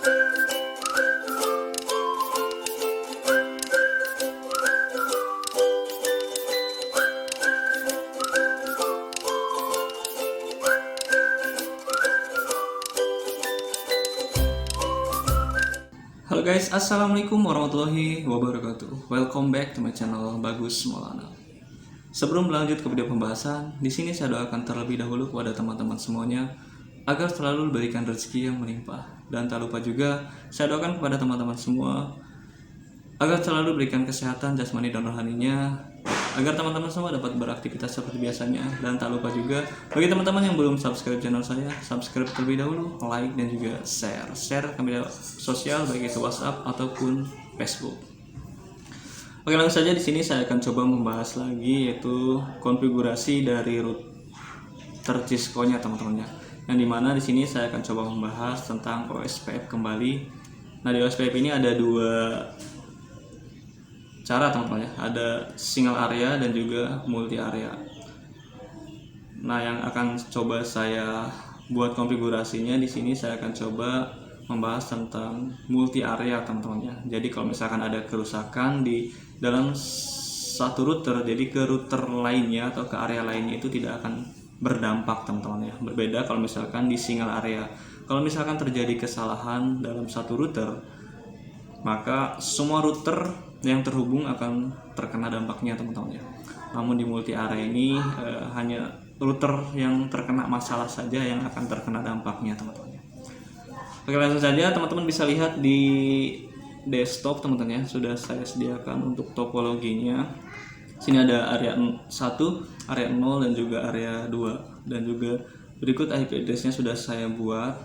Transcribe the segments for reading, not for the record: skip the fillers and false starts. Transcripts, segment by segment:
Halo guys, assalamualaikum warahmatullahi wabarakatuh. Welcome back to my channel Bagus Maulana. Sebelum berlanjut ke video pembahasan, di sini saya doakan terlebih dahulu kepada teman-teman semuanya agar selalu diberikan rezeki yang melimpah. Dan tak lupa juga saya doakan kepada teman-teman semua agar selalu diberikan kesehatan jasmani dan rohaninya, agar teman-teman semua dapat beraktivitas seperti biasanya. Dan tak lupa juga bagi teman-teman yang belum subscribe channel saya, subscribe terlebih dahulu, like dan juga share ke media sosial baik itu WhatsApp ataupun Facebook. Oke, langsung saja di sini saya akan coba membahas lagi yaitu konfigurasi dari router Cisco-nya teman-temannya. Yang dimana di sini saya akan coba membahas tentang OSPF kembali. Nah, di OSPF ini ada dua cara teman-teman ya, ada single area dan juga multi area. Nah, yang akan coba saya buat konfigurasinya di sini saya akan coba membahas tentang multi area teman-teman ya. Jadi kalau misalkan ada kerusakan di dalam satu router, jadi ke router lainnya atau ke area lainnya itu tidak akan berdampak teman-teman ya. Berbeda kalau misalkan di single area. Kalau misalkan terjadi kesalahan dalam satu router, maka semua router yang terhubung akan terkena dampaknya teman-teman ya. Namun di multi area ini hanya router yang terkena masalah saja yang akan terkena dampaknya teman-teman ya. Oke, langsung saja teman-teman bisa lihat di desktop teman-teman ya, sudah saya sediakan untuk topologinya. Sini ada area 1, area 0 dan juga area 2, dan juga berikut IP address-nya sudah saya buat.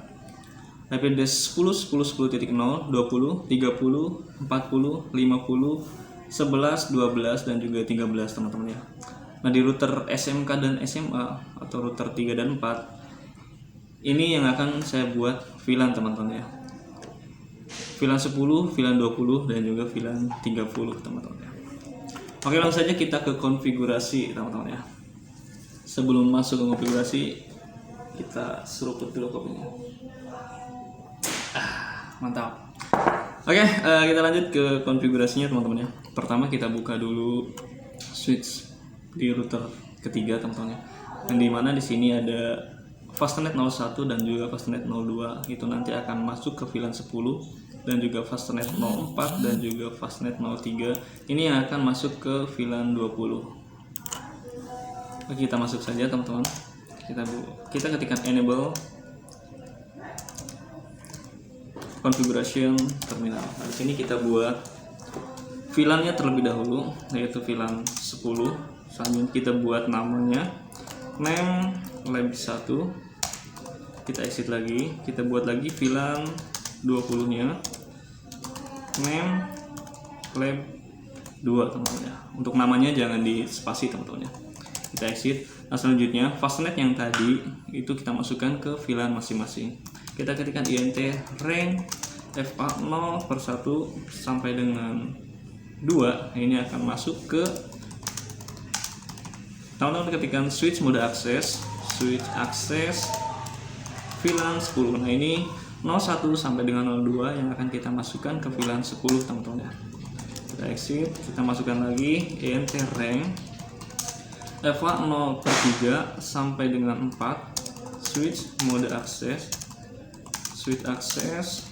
IP address 10, 10, 10.0, 20, 30, 40, 50, 11, 12 dan juga 13 teman-teman ya. Nah, di router SMK dan SMA atau router 3 dan 4 ini yang akan saya buat VLAN teman-teman ya. VLAN 10, VLAN 20 dan juga VLAN 30 teman-teman ya. Oke, langsung saja kita ke konfigurasi teman-teman ya. Sebelum masuk ke konfigurasi, kita seruput dulu kopinya. Mantap. Oke, kita lanjut ke konfigurasinya teman-teman ya. Pertama kita buka dulu switch di router ketiga teman-teman ya. Yang dimana di sini ada Fastnet 01 dan juga Fastnet 02. Itu nanti akan masuk ke VLAN 10 dan juga Fastnet 04 dan juga Fastnet 03. Ini yang akan masuk ke VLAN 20. Oke, kita masuk saja teman-teman. Kita ketikkan enable configuration terminal. Nah, di sini kita buat VLAN-nya terlebih dahulu, yaitu VLAN 10. Selanjutnya kita buat namanya name lab 1. Kita exit lagi, kita buat lagi VLAN 20-nya name lab 2 teman-teman ya. Untuk namanya jangan di spasi teman-teman ya. Kita exit. Nah, selanjutnya fastnet yang tadi itu kita masukkan ke VLAN masing-masing. Kita ketikkan int rank FA0 per 1 sampai dengan 2. Ini akan masuk ke teman-teman ketikkan switch mode akses, switch akses VLAN 10. Nah, ini 01 sampai dengan 02 yang akan kita masukkan ke VLAN 10 teman-teman ya. Kita exit, kita masukkan lagi int rank FA0 per 3 sampai dengan 4 switch mode akses, switch akses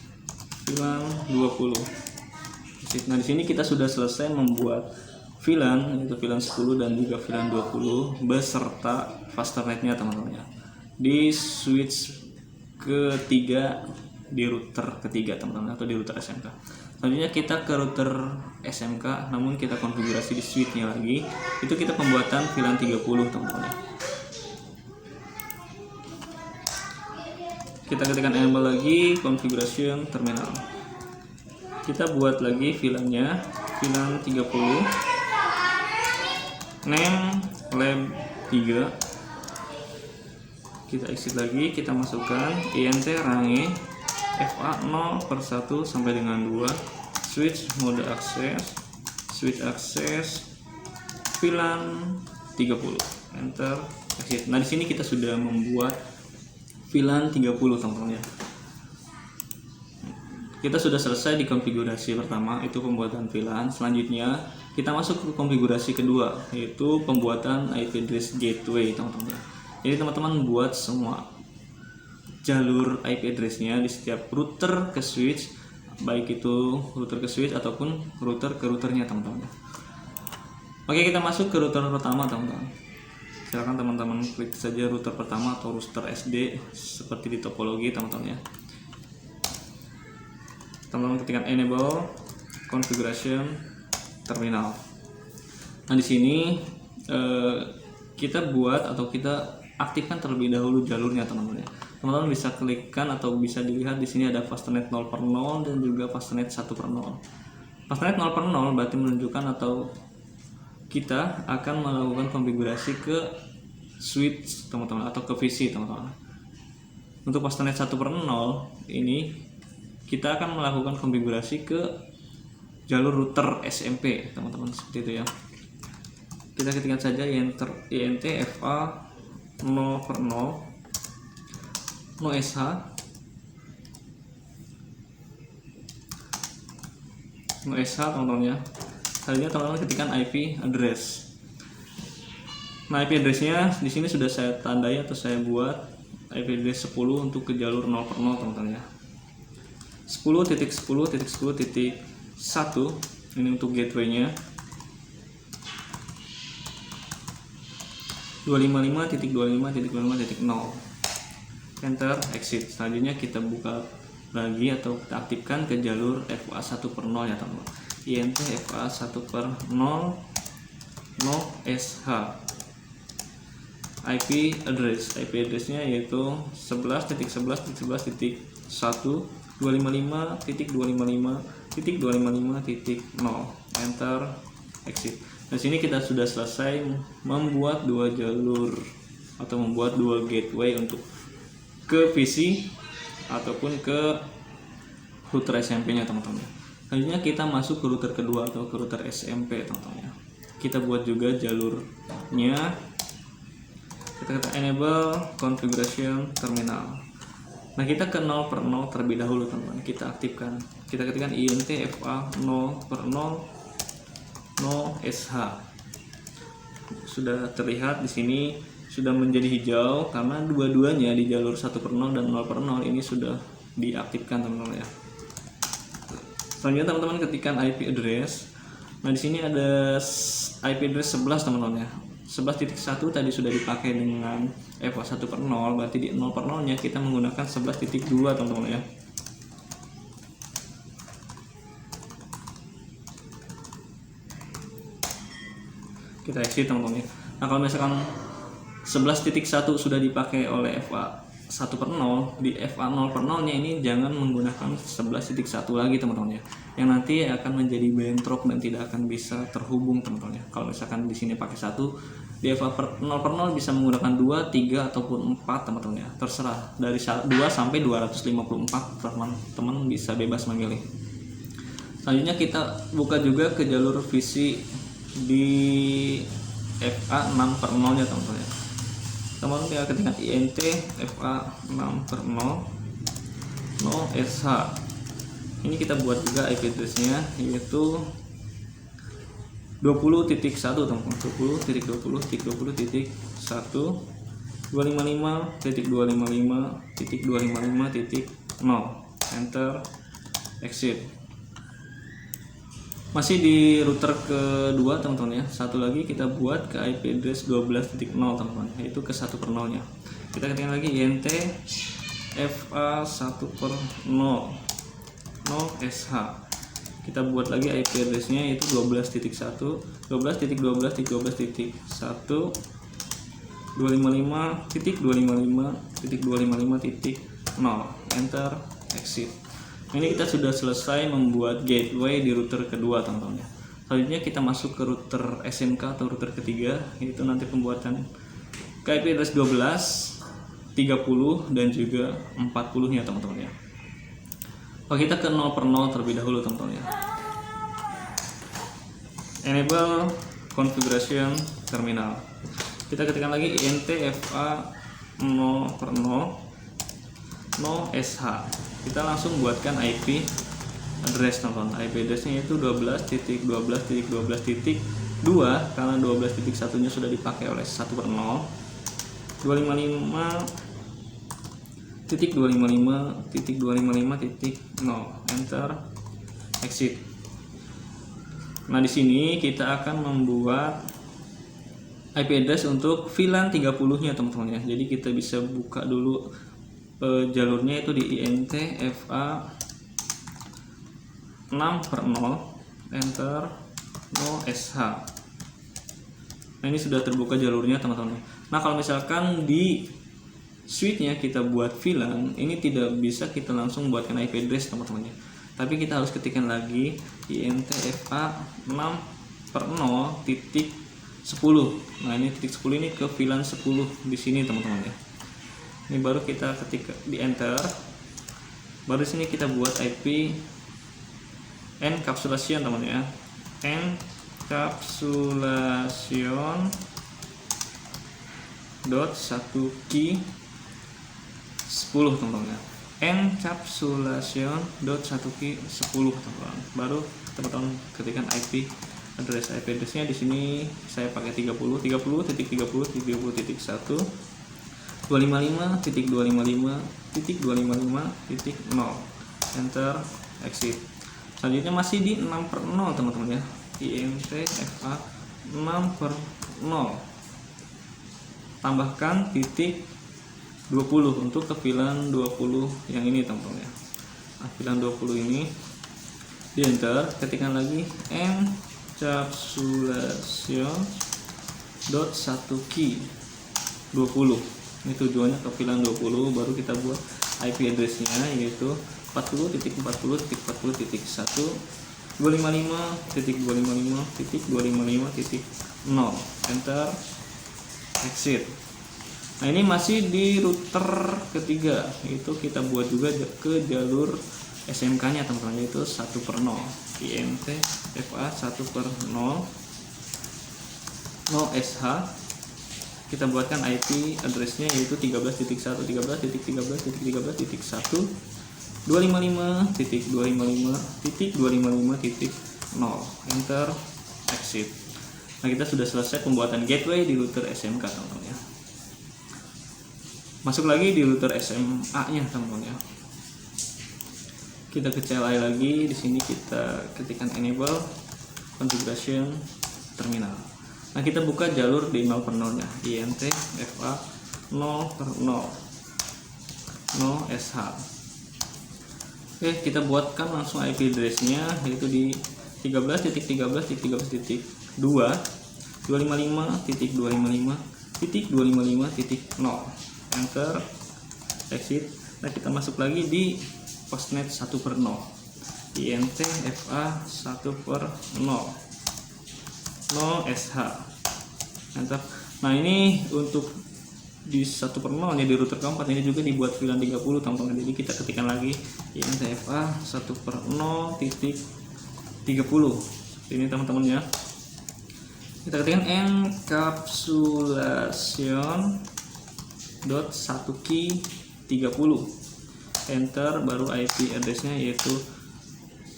VLAN 20. Nah, di sini kita sudah selesai membuat VLAN, yaitu VLAN 10 dan juga VLAN 20 beserta fasternetnya teman-teman ya. Di switch ketiga di router ketiga teman-teman atau di router SMK. Selanjutnya kita ke router SMK, namun kita konfigurasi di switchnya lagi. Itu kita pembuatan VLAN 30 teman-teman ya. Kita ketikkan enable lagi configuration terminal. Kita buat lagi VLAN-nya, VLAN 30 name lab 3. Kita exit lagi, kita masukkan int range FA0 per 1 sampai dengan 2 switch mode akses, switch akses VLAN 30. Enter, exit. Nah, di sini kita sudah membuat VLAN 30 teman-teman ya. kita sudah selesai di konfigurasi pertama, itu pembuatan VLAN. Selanjutnya kita masuk ke konfigurasi kedua, yaitu pembuatan IP address gateway, teman-teman. Jadi teman-teman buat semua jalur IP addressnya di setiap router ke switch, baik itu router ke switch ataupun router ke routernya, teman-teman. Oke, kita masuk ke router pertama, teman-teman. Silakan teman-teman klik saja router pertama atau router SD seperti di topologi, teman-teman ya. Teman-teman ketikkan enable configuration terminal. Nah, di sini kita buat atau kita aktifkan terlebih dahulu jalurnya, teman-teman ya. Teman-teman bisa klikkan atau bisa dilihat di sini ada fastnet 0/0 dan juga fastnet 1/0. Fastnet 0/0 berarti menunjukkan atau kita akan melakukan konfigurasi ke switch, teman-teman, atau ke VC, teman-teman. Untuk fastnet 1/0 ini kita akan melakukan konfigurasi ke jalur router SMP, teman-teman, seperti itu ya. Kita ketikkan saja INT FA 0/0 0SH teman-teman ya. Selanjutnya teman-teman ketikkan IP address. Nah, IP addressnya di sini sudah saya tandai atau saya buat IP address 10 untuk ke jalur 0/0, teman-teman ya. 10.10.10.1 ini untuk gateway-nya. 255.25.25.0 enter exit. Selanjutnya kita buka lagi atau kita aktifkan ke jalur FA 1/0 ya, teman-teman. INT FA 1/0 0SH. IP address-nya yaitu 11.11.11.1 255.255.255.0 enter exit. Di sini kita sudah selesai membuat dua jalur atau membuat dua gateway untuk ke VC ataupun ke router SMP-nya, teman-teman. Selanjutnya kita masuk ke router kedua atau ke router SMP, teman-teman. Kita buat juga jalurnya. Kita kata enable configuration terminal. Nah, kita ke 0/0 terlebih dahulu, teman-teman. Kita aktifkan. Kita ketikkan INT FA 0/0 0SH. Sudah terlihat di sini sudah menjadi hijau karena dua-duanya di jalur 1/0 dan 0/0 ini sudah diaktifkan, teman-teman ya. Selanjutnya teman-teman ketikkan IP address. Nah, di sini ada IP address 11, teman-teman ya. 11.1 tadi sudah dipakai dengan FA 1/0, berarti di 0/0 nya kita menggunakan 11.2, teman-teman ya. Kita exit, teman-teman ya. Nah, kalau misalkan 11.1 sudah dipakai oleh FA 1/0, di FA 0/0 nya ini jangan menggunakan 11.1 lagi, teman-teman ya, yang nanti akan menjadi bentrok dan tidak akan bisa terhubung, teman-teman ya. Kalau misalkan di sini pakai 1, di FA 0/0 bisa menggunakan 2, 3 ataupun 4, teman-teman ya, terserah, dari 2 sampai 254, teman-teman bisa bebas memilih. Selanjutnya kita buka juga ke jalur VC di FA 6/0 nya, teman-teman ya. Teman-teman tinggal ketikkan INT FA 6/0 0SH. Ini kita buat juga IP address-nya yaitu 20.1, teman-teman. 20.20.20.1 255.255.255.0 enter exit. Masih di router kedua, teman-teman ya. Satu lagi kita buat ke IP address 12.0, teman-teman, yaitu ke 1/0 nya. Kita ketikkan lagi INT FA 1/0 0SH. Kita buat lagi IP address-nya yaitu 12.1 12.12.12.1 255.255.255.0 enter exit. Ini kita sudah selesai membuat gateway di router kedua, teman-teman. Selanjutnya kita masuk ke router SMK atau router ketiga, yaitu nanti pembuatan ke IP address 12, 30 dan juga 40 nya, teman-teman ya. Oke, kita ke 0/0 terlebih dahulu, teman-teman ya. Enable configuration terminal. Kita ketikkan lagi INT FA 0/0 0SH. Kita langsung buatkan IP address teman-teman. IP addressnya itu 12.12.12.2 karena 12.1 nya sudah dipakai oleh 1/0. 255.255.255.0 enter exit. Nah, di sini kita akan membuat IP address untuk VLAN 30-nya teman-teman ya. Jadi kita bisa buka dulu jalurnya itu di int fa 6/0 enter no sh. Nah, ini sudah terbuka jalurnya teman-teman. Nah, kalau misalkan di switch-nya kita buat VLAN, ini tidak bisa kita langsung buatkan IP address teman-teman ya. Tapi kita harus ketikkan lagi int fa 6/0 titik 10. Nah, ini titik 10 ini ke VLAN 10 di sini teman-teman ya. Ini baru kita ketik di enter. Baru di sini kita buat IP encapsulation teman ya. Encapsulation dot 1 key 10 teman-teman ya. Encapsulation dot 1 key 10 teman-teman. Baru teman-teman ketikkan IP addressnya di sini saya pakai 30.30.30.30.1 255.255.255.0 enter exit. Selanjutnya masih di 6/0 teman-teman ya. int fa 6/0 tambahkan titik 20 untuk ke VLAN 20 yang ini teman-teman ya. Nah, VLAN 20 ini di enter, ketikkan lagi encapsulation dot 1 key 20. Ini tujuannya ke VLAN 20. Baru kita buat IP addressnya yaitu 40.40.40.1 255.255.255.0 enter exit. Nah, ini masih di router ketiga, itu kita buat juga ke jalur SMK nya teman-teman, yaitu 1/0 int fa 1/0 no sh. Kita buatkan IP addressnya yaitu 13.1 13.13.13.1 255.255.255.0 enter exit. Nah, kita sudah selesai pembuatan gateway di router SMK teman-teman ya. Masuk lagi di router SMA nya teman-teman ya. Kita ke CLI lagi, di sini kita ketikkan enable configuration terminal. Nah, kita buka jalur di 0/0 nya int fa 0/0 no sh. Oke, kita buatkan langsung IP addressnya yaitu di 13.13.13.2 255.255.255.0 enter exit. Nah, kita masuk lagi di postnet 1/0 int fa 1/0 no sh enter. Nah, ini untuk di 1/0 nya di router keempat ini juga dibuat VLAN 30 teman-teman. Jadi kita ketikkan lagi int fa 1/0 titik 30 ini teman-teman ya. Kita ketikkan encapsulation dot 1 key 30 enter. Baru IP addressnya yaitu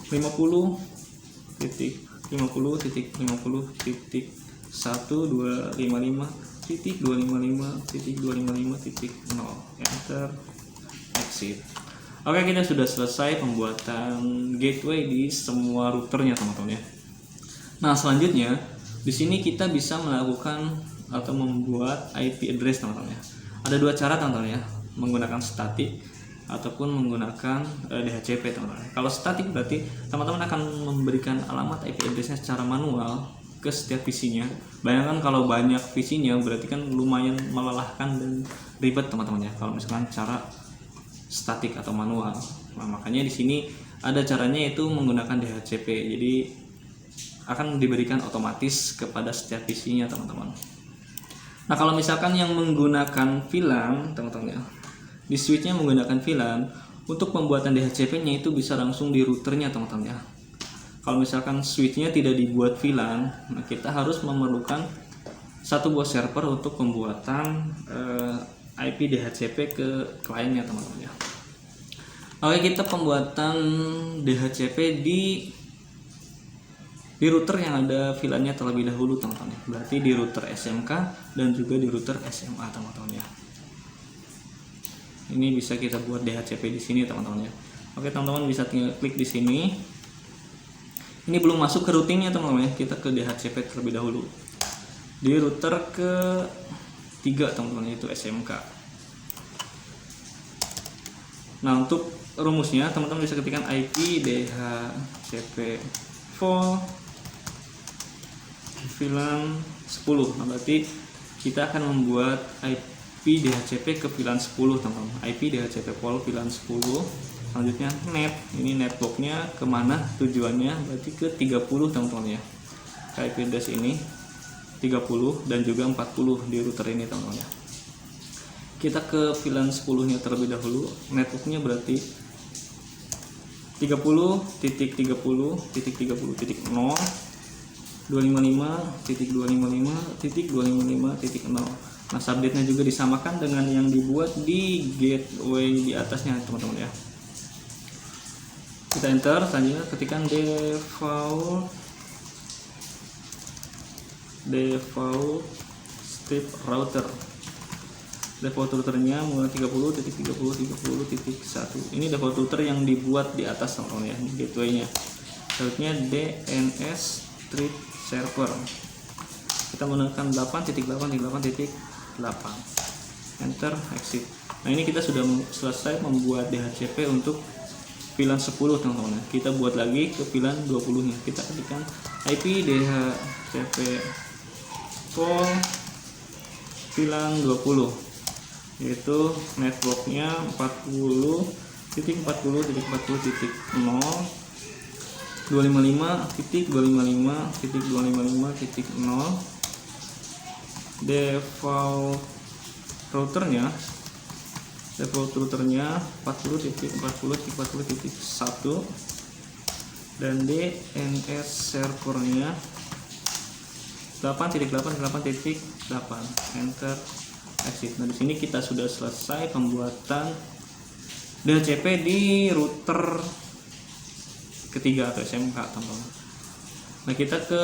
50.50.1.255.255.0 enter exit. Oke, kita sudah selesai pembuatan gateway di semua routernya teman-teman ya. Nah, selanjutnya di sini kita bisa melakukan atau membuat IP address teman-teman ya. Ada dua cara teman-teman ya, menggunakan static ataupun menggunakan DHCP teman-teman. Kalau static berarti teman-teman akan memberikan alamat IP addressnya secara manual ke setiap PC-nya. Bayangkan kalau banyak PC-nya berarti kan lumayan melelahkan dan ribet teman-teman ya kalau misalkan cara statik atau manual. Nah, makanya di sini ada caranya yaitu menggunakan DHCP. Jadi akan diberikan otomatis kepada setiap PC-nya teman-teman. Nah, kalau misalkan yang menggunakan VLAN teman-teman ya, di switch-nya menggunakan VLAN, untuk pembuatan DHCP-nya itu bisa langsung di routernya teman-teman ya. Kalau misalkan switch-nya tidak dibuat VLAN, nah kita harus memerlukan satu buah server untuk pembuatan IP DHCP ke kliennya teman-teman ya. Oke, kita pembuatan DHCP di router yang ada VLAN-nya terlebih dahulu teman-teman. Berarti di router SMK dan juga di router SMA teman-teman ya. Ini bisa kita buat DHCP di sini teman-teman ya. Oke, teman-teman bisa tinggal klik di sini. Ini belum masuk ke routingnya teman-teman ya. Kita ke DHCP terlebih dahulu. Di router ke 3 teman-teman, yaitu SMK. Nah, untuk rumusnya teman-teman bisa ketikkan IP DHCP full VLAN 10. Nah, berarti kita akan membuat IP DHCP ke VLAN 10 teman-teman. IP DHCP full VLAN 10. Selanjutnya net, ini networknya kemana tujuannya, berarti ke 30 teman-teman ya. IP address ini 30 dan juga 40 di router ini teman-teman ya. Kita ke VLAN 10 nya terlebih dahulu. Networknya berarti 30.30.30.0 255.255.255.0. Nah, subnetnya juga disamakan dengan yang dibuat di gateway di atasnya teman-teman ya. Kita enter, selanjutnya ketikkan default strip router. Default routernya mulai 30.30.30.1. Ini default router yang dibuat di atas teman-teman ya, gateway-nya. Selanjutnya DNS strip server. Kita menekan 8.8.8.8. Enter, exit. Nah, ini kita sudah selesai membuat DHCP untuk VLAN 10 teman-teman. Kita buat lagi ke VLAN 20 nya. Kita ketikkan IP DHCP full VLAN 20, yaitu networknya 40.40.40.0 255.255.255.0. default routernya 40.40.40.1 dan DNS servernya 8.8.8.8. Enter, exit. Nah, di sini kita sudah selesai pembuatan DHCP di router ketiga atau SMK teman-teman. Nah, kita ke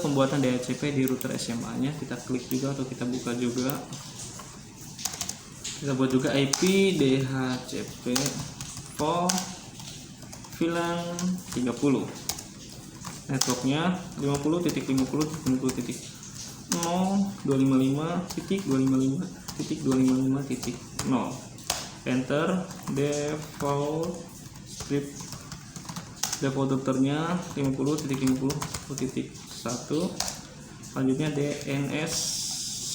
pembuatan DHCP di router SMA-nya. Kita klik juga atau kita buka juga. Kita buat juga IP DHCP full VLAN 30. Networknya 50.50.50.255.255.255.0. Enter. Default routernya 50.50.1. Selanjutnya DNS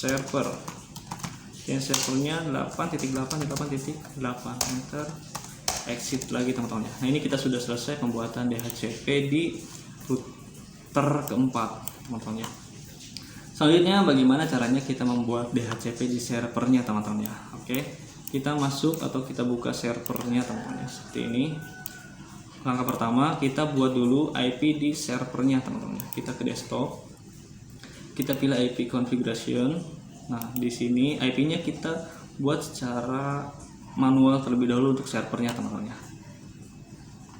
server. DNS servernya 8.8.8.8. Enter, exit lagi teman-teman. Nah, ini kita sudah selesai pembuatan DHCP di router keempat teman-teman ya. Selanjutnya bagaimana caranya kita membuat DHCP di servernya teman-teman ya. Oke, kita masuk atau kita buka servernya teman-teman ya. Seperti ini. Langkah pertama, kita buat dulu IP di servernya teman-teman ya. Kita ke desktop. Kita pilih IP configuration. Nah, di sini IP-nya kita buat secara manual terlebih dahulu untuk servernya teman-teman ya.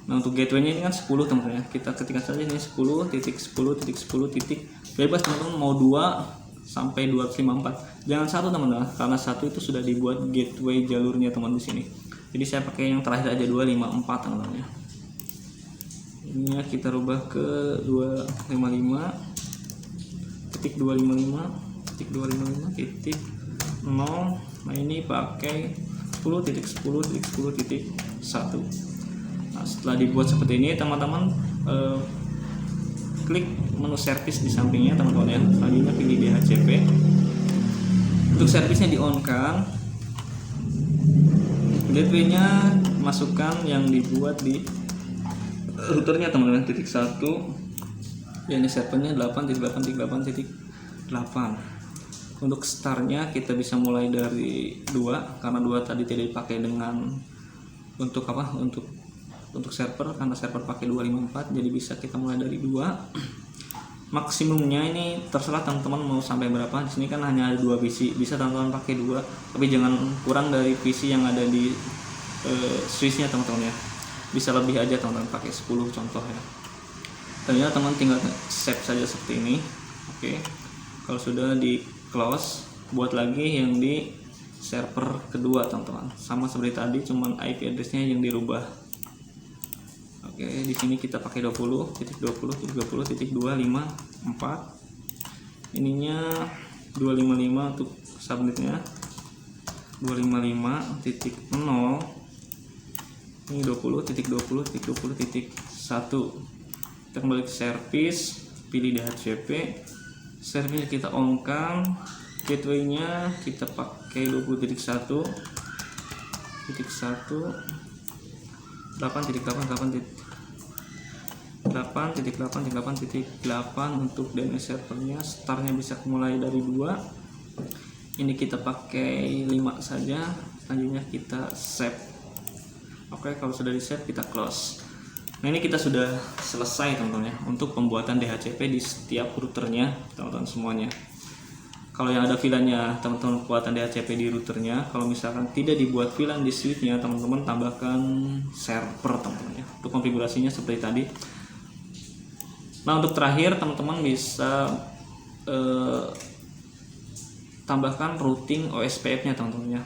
Nah, untuk gateway-nya ini kan 10 teman-teman ya. Kita ketikkan saja ini 10.10.10. Bebas teman-teman mau 2 sampai 254. Jangan 1 teman-teman, karena 1 itu sudah dibuat gateway jalurnya teman di sini. Jadi saya pakai yang terakhir aja 254 teman-teman ya. Ini kita rubah ke 255.255.255.0. Nah, ini pakai 10.10.10.1. Nah, setelah dibuat seperti ini teman-teman, klik menu service di sampingnya teman-teman ya. Selanjutnya pilih DHCP. Untuk servisnya di on kan. Gateway-nya masukkan yang dibuat di routernya teman-teman, titik 1. Ya, ini servernya 8.8.8.8. Untuk startnya kita bisa mulai dari 2 karena 2 tadi tidak dipakai dengan untuk apa? Untuk server, karena server pakai 254, jadi bisa kita mulai dari 2. Maksimumnya ini terserah teman-teman mau sampai berapa. Di sini kan hanya ada 2 PC, bisa teman-teman pakai 2, tapi jangan kurang dari PC yang ada di switch-nya teman-teman ya. bisa lebih aja teman-teman, pakai 10 contoh ya. Ternyata teman tinggal save saja seperti ini. Oke, kalau sudah di close, buat lagi yang di server kedua teman-teman, sama seperti tadi, cuman IP addressnya yang dirubah. Oke, di sini kita pakai 20.20.20.254, ininya 255 untuk subnetnya, 255.0, ini 20.20.20.1. Kita kembali ke service, pilih DHCP, service kita on-kan, gateway-nya kita pakai 20.1.1, 8.8.8.8 untuk DNS servernya. Startnya bisa mulai dari 2, ini kita pakai 5 saja. Selanjutnya kita save. Oke, kalau sudah di save kita close. Nah, ini kita sudah selesai teman-teman ya untuk pembuatan DHCP di setiap routernya teman-teman semuanya. Kalau yang ada VLAN-nya teman-teman pembuatan DHCP di routernya. Kalau misalkan tidak dibuat VLAN di switch-nya, teman-teman tambahkan server teman-teman ya. Untuk konfigurasinya seperti tadi. Nah, untuk terakhir teman-teman bisa tambahkan routing OSPF-nya teman-teman ya.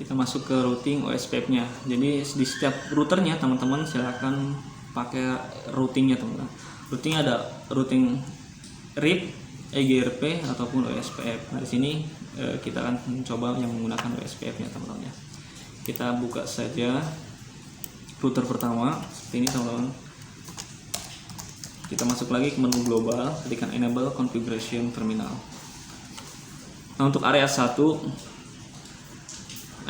Kita masuk ke routing OSPF-nya. Jadi di setiap routernya teman-teman silakan pakai routingnya teman-teman. Routing ada routing RIP, EGRP ataupun OSPF. Nah, di sini kita akan mencoba yang menggunakan OSPF-nya teman-teman ya. Kita buka saja router pertama seperti ini teman-teman. Kita masuk lagi ke menu global, ketikkan enable configuration terminal. Nah, untuk area 1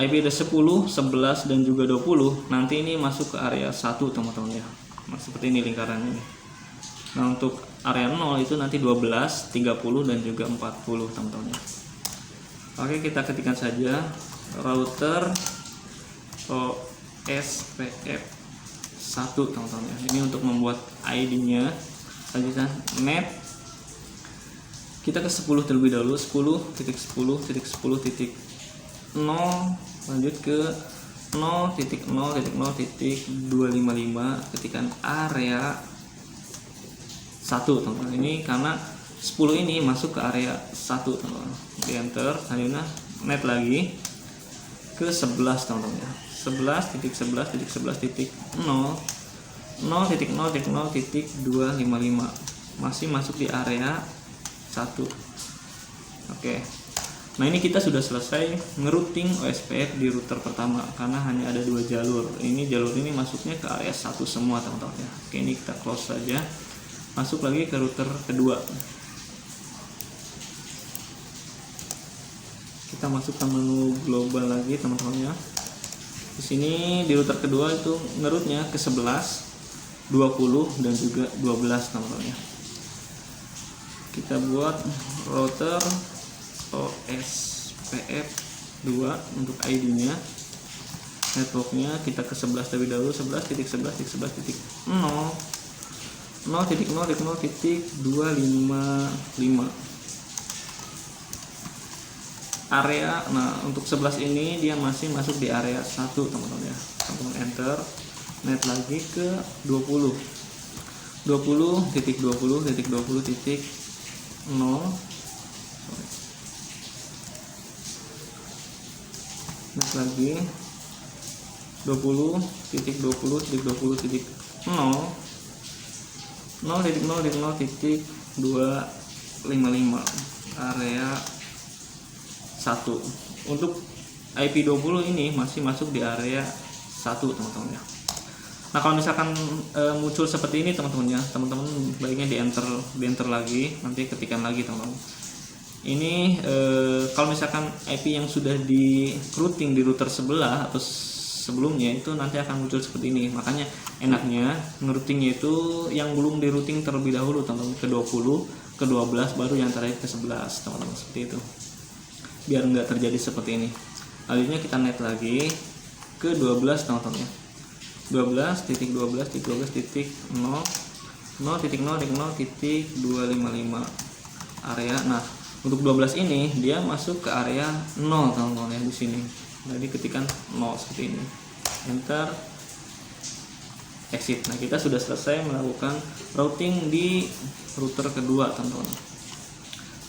IP address 10, 11 dan juga 20, nanti ini masuk ke area 1 teman-teman ya. Nah, seperti ini lingkaran ini. Nah, untuk area 0 itu nanti 12, 30 dan juga 40 teman-teman ya. Oke, kita ketikkan saja router OSPF 1 teman-teman ya. Ini untuk membuat ID-nya. Selanjutnya net. Kita ke 10 terlebih dahulu, 10.10.10.0, lanjut ke 0.0.0.255, ketikkan area 1 teman-teman. Ini karena 10 ini masuk ke area 1 teman-teman. Di enter, selanjutnya net lagi ke 11 teman-teman ya. 11.11.11.0.0.0.255 masih masuk di area 1. Oke. Nah, ini kita sudah selesai ngerouting OSPF di router pertama karena hanya ada 2 jalur. Ini jalur ini masuknya ke area 1 semua teman-teman ya. Oke, ini kita close saja. Masuk lagi ke router kedua. Kita masuk ke menu global lagi teman-teman ya. Di sini di router kedua itu ngeroutnya ke 11, 20 dan juga 12 teman-teman ya. Kita buat router OSPF 2 untuk ID-nya. Networknya kita ke 11 terlebih dahulu, 11.11.11.0.0.0.255 area. Nah, untuk 11 ini dia masih masuk di area 1 teman-teman ya. Teman-teman enter, net lagi ke 20. 20.20.20.0, net lagi 20.20.0.0.0.255 area 1. Untuk IP 20 ini masih masuk di area 1 teman-teman ya. Nah, kalau misalkan muncul seperti ini teman-teman ya, teman-teman baiknya di enter lagi, nanti ketikkan lagi teman-teman. Ini kalau misalkan IP yang sudah di routing di router sebelah atau sebelumnya itu nanti akan muncul seperti ini. Makanya enaknya ngeroutingnya itu yang belum di routing terlebih dahulu teman-teman, ke 20, ke 12 baru yang terakhir ke 11 teman-teman, seperti itu. Biar nggak terjadi seperti ini. Selanjutnya kita net lagi ke 12 teman-teman ya. 12.12.12.0.0.0.255 area. Nah, untuk 12 ini dia masuk ke area 0 teman-teman ya di sini. Jadi ketikkan 0 seperti ini. Enter, exit. Nah, kita sudah selesai melakukan routing di router kedua, teman-teman.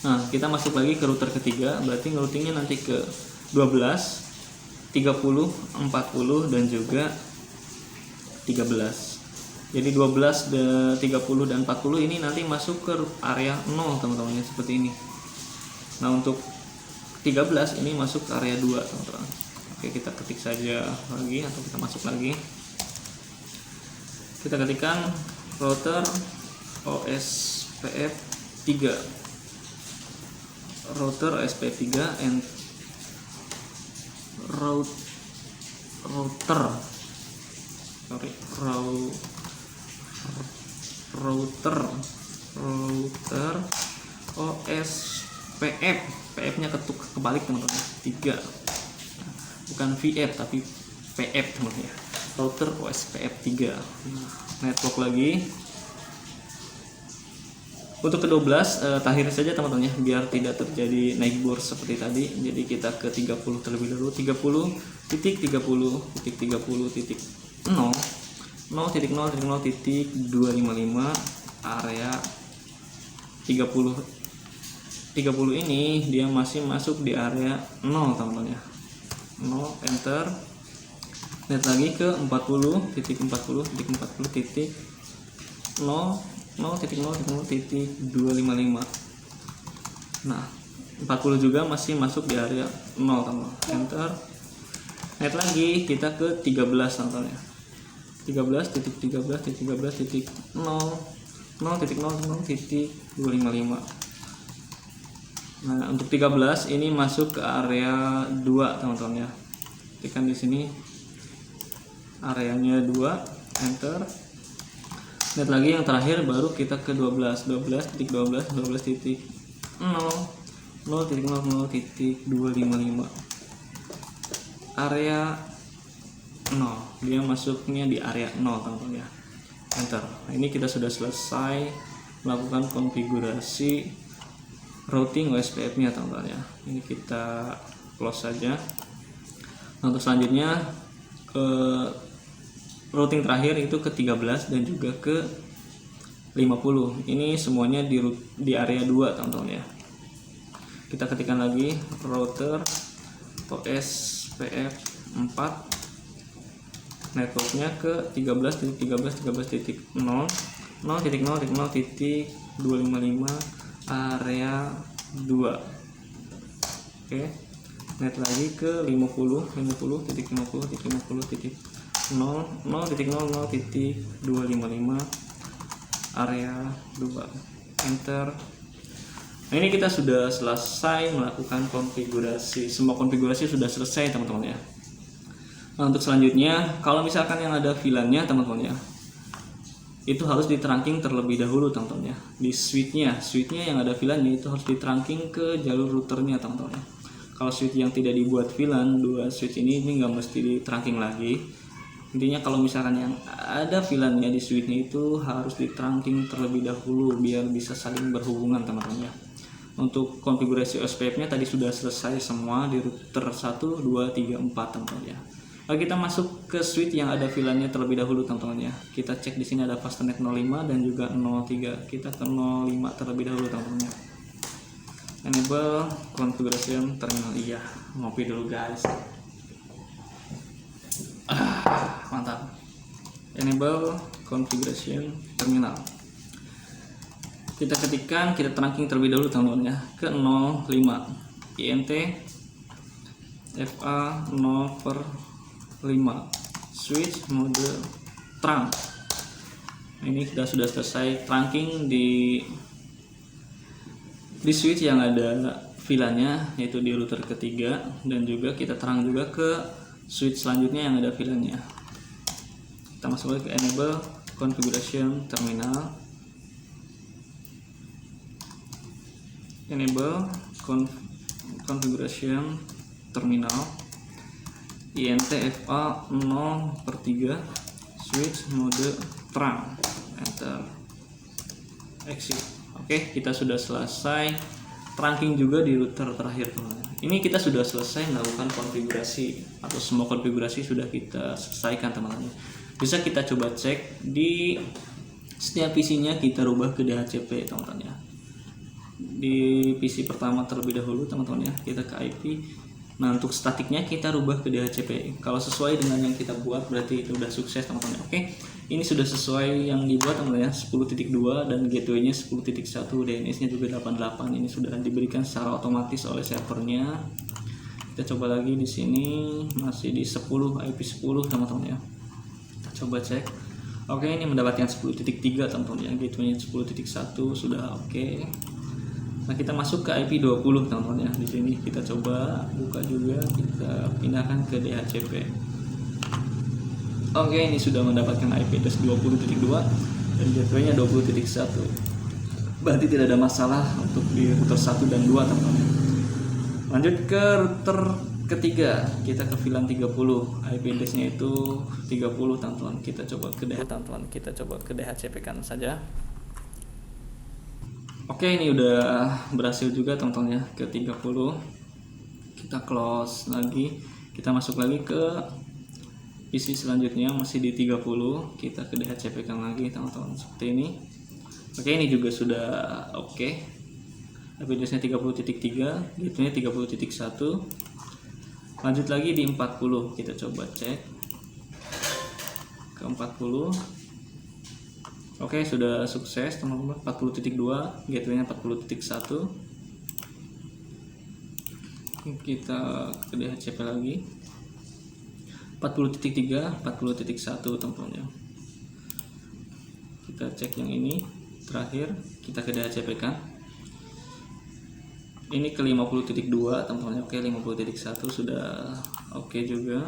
Nah, kita masuk lagi ke router ketiga, berarti routingnya nanti ke 12, 30, 40 dan juga 13. Jadi 12, 30 dan 40 ini nanti masuk ke area 0, teman-teman, ya, seperti ini. Nah, untuk 13 ini masuk ke area 2, teman-teman. Oke, kita ketik saja lagi atau kita masuk lagi. Kita ketikkan router OSPF 3. Router OSPF 3 and router OSPF, PF-nya kebalik, teman-teman. 3. Bukan VF tapi PF, teman-teman, ya. Router OSPF 3. Network lagi. Untuk ke-12 takhir saja, teman-teman, ya, biar tidak terjadi naik bor seperti tadi. Jadi kita ke 30 terlebih dahulu. 30.30.0.0.0.255 area 30 ini dia masih masuk di area 0, teman-teman, ya. 0, enter. Net lagi ke 40.40.0.0.0.255. Nah, 40 juga masih masuk di area 0, teman-teman. Enter. Net lagi kita ke 13, teman-teman, ya. 13.13.13.0.0.0.255. Nah, untuk 13 ini masuk ke area 2, teman-teman, ya. Tekan di sini areanya 2, enter. Net lagi yang terakhir baru kita ke 12, 12.12.12.0.0.0.255 area 0. Dia masuknya di area 0, teman-teman, ya. Enter. Nah, ini kita sudah selesai melakukan konfigurasi routing OSPF-nya, teman-teman, ya. Ini kita close saja. Nah, untuk selanjutnya routing terakhir itu ke 13 dan juga ke 50. Ini semuanya di area 2, teman-teman, ya. Kita ketikkan lagi router OSPF 4, networknya ke 13.13.13.0.0.0.255 area 2. Oke, net lagi ke 50.50.50.0.0.0.255 area 2, enter. Nah, ini kita sudah selesai melakukan konfigurasi. Semua konfigurasi sudah selesai, teman-teman, ya. Nah, untuk selanjutnya, kalau misalkan yang ada VLAN-nya, teman-teman, ya, itu harus di-trunking terlebih dahulu, teman-teman, ya. Di switch-nya yang ada VLAN-nya itu harus di-trunking ke jalur routernya, teman-teman, ya. Kalau switch yang tidak dibuat VLAN, dua switch ini nggak mesti di-trunking lagi. Intinya kalau misalkan yang ada VLAN-nya di switch-nya itu harus di-trunking terlebih dahulu biar bisa saling berhubungan, teman-teman, ya. Untuk konfigurasi OSPF-nya tadi sudah selesai semua di router 1, 2, 3, 4, teman-teman, ya. Lalu kita masuk ke switch yang ada VLAN-nya terlebih dahulu, teman-teman, ya. Kita cek di sini ada Fastnet 05 dan juga 03. Kita ke 05 terlebih dahulu, teman-teman, ya. Enable configuration terminal. Iya, ngopi dulu, guys. Mantap. Enable configuration terminal. Kita ketikkan, kita trunking terlebih dahulu, teman-teman, ya, ke 05 INT FA 0/5 switch mode trunk. Ini kita sudah selesai trunking di switch yang ada VLAN-nya, yaitu di router ketiga, dan juga kita terang juga ke switch selanjutnya yang ada VLAN-nya. Kita masuk lagi ke enable configuration terminal. Enable configuration terminal INTFA 0/3 switch mode trunk, enter, exit. Oke, kita sudah selesai trunking juga di router terakhir, teman-teman. Ini kita sudah selesai melakukan konfigurasi, atau semua konfigurasi sudah kita selesaikan, teman-teman. Bisa kita coba cek di setiap PC-nya, kita rubah ke DHCP teman-teman ya. Di PC pertama terlebih dahulu teman-teman ya, kita ke IP. Nah untuk statiknya kita rubah ke DHCP. Kalau sesuai dengan yang kita buat berarti itu udah sukses teman-teman. Oke, ini sudah sesuai yang dibuat teman-teman ya, 10.2 dan gateway-nya 10.1, DNS-nya juga 88. Ini sudah diberikan secara otomatis oleh servernya. Kita coba lagi di sini masih di 10 IP 10 teman-teman ya. Kita coba cek. Oke, ini mendapatkan 10.3 teman-teman ya, gateway-nya 10.1 sudah oke. Nah kita masuk ke IP 20 teman-teman ya. Di sini kita coba buka juga, kita pindahkan ke DHCP. Oke, ini sudah mendapatkan IP address 20.2 dan gateway-nya 20.1. Berarti tidak ada masalah untuk di router 1 dan 2 teman-teman. Lanjut ke router ketiga, kita ke VLAN 30. IP address-nya itu 30 teman-teman. Kita coba ke DHCP kan saja. Oke, ini udah berhasil juga teman-teman ya, ke 30. Kita close lagi, kita masuk lagi ke PC selanjutnya, masih di 30. Kita ke DHCP kan lagi teman-teman, seperti ini. Oke, ini juga sudah oke. IP address-nya 30.3, gateway-nya 30.1. Lanjut lagi di 40, kita coba cek ke 40. Oke, sudah sukses teman-teman, 40.2, gateway-nya 40.1. Kita ke DHCP lagi, 40.3, 40.1 teman-teman ya. Kita cek yang ini terakhir, kita ke DHCP kan. Ini ke 50.2 teman-teman. Oke, 50.1 sudah oke juga.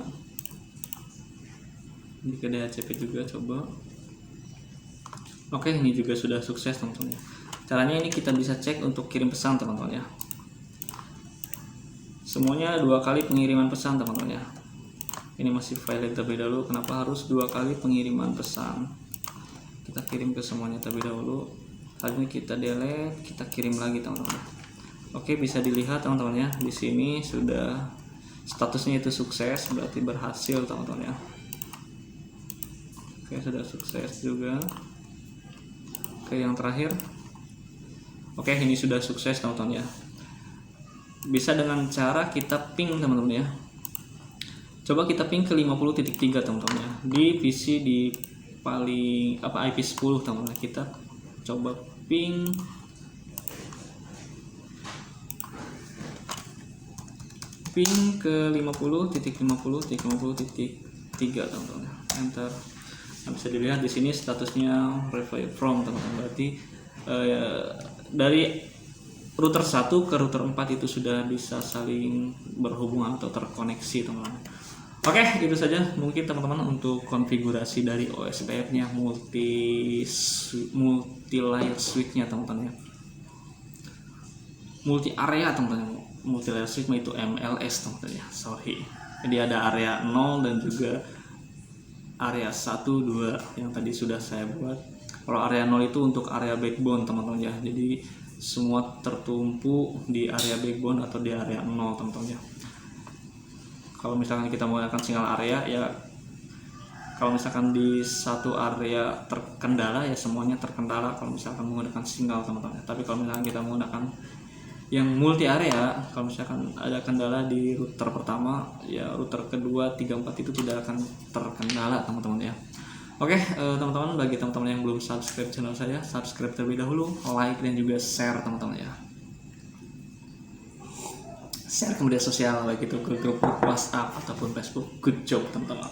Ini ke DHCP juga coba. Oke, ini juga sudah sukses teman-teman. Caranya ini kita bisa cek untuk kirim pesan teman-teman ya. Semuanya 2 kali pengiriman pesan teman-teman ya. Ini masih valid terlebih dahulu. Kenapa harus 2 kali pengiriman pesan? Kita kirim ke semuanya terlebih dahulu. Lalu kita delete, kita kirim lagi teman-teman. Oke, bisa dilihat teman-teman ya. Di sini sudah statusnya itu sukses, berarti berhasil teman-teman ya. Oke, sudah sukses juga. Oke, yang terakhir. Oke, ini sudah sukses teman-teman ya. Bisa dengan cara kita ping teman-teman ya. Coba kita ping ke 50.3 teman-teman ya. Di PC di paling IP 10 teman-teman. Kita coba ping ke 50.50.50.3 teman-teman. Enter. Nah, bisa dilihat di sini statusnya revive from teman-teman. Berarti dari router 1 ke router 4 itu sudah bisa saling berhubungan atau terkoneksi teman-teman. Oke, itu saja mungkin teman-teman untuk konfigurasi dari OSPF-nya, multi layer switch-nya teman-teman ya. Multi area teman-teman. Multi layer switch itu MLS teman-teman ya. Sorry. Jadi ada area 0 dan juga area 1, 2 yang tadi sudah saya buat. Kalau area 0 itu untuk area backbone teman-teman ya. Jadi semua tertumpu di area backbone atau di area 0 teman-teman ya. Kalau misalkan kita menggunakan single area ya, kalau misalkan di satu area terkendala ya semuanya terkendala kalau misalkan menggunakan single teman-teman. Tapi kalau misalkan kita menggunakan yang multi area, kalau misalkan ada kendala di router pertama ya router kedua 3, 4 itu tidak akan terkendala teman-teman ya. Oke, teman-teman, bagi teman-teman yang belum subscribe channel saya, subscribe terlebih dahulu, like dan juga share teman-teman ya. Share ke media sosial baik itu ke grup WhatsApp ataupun Facebook. Good job teman-teman.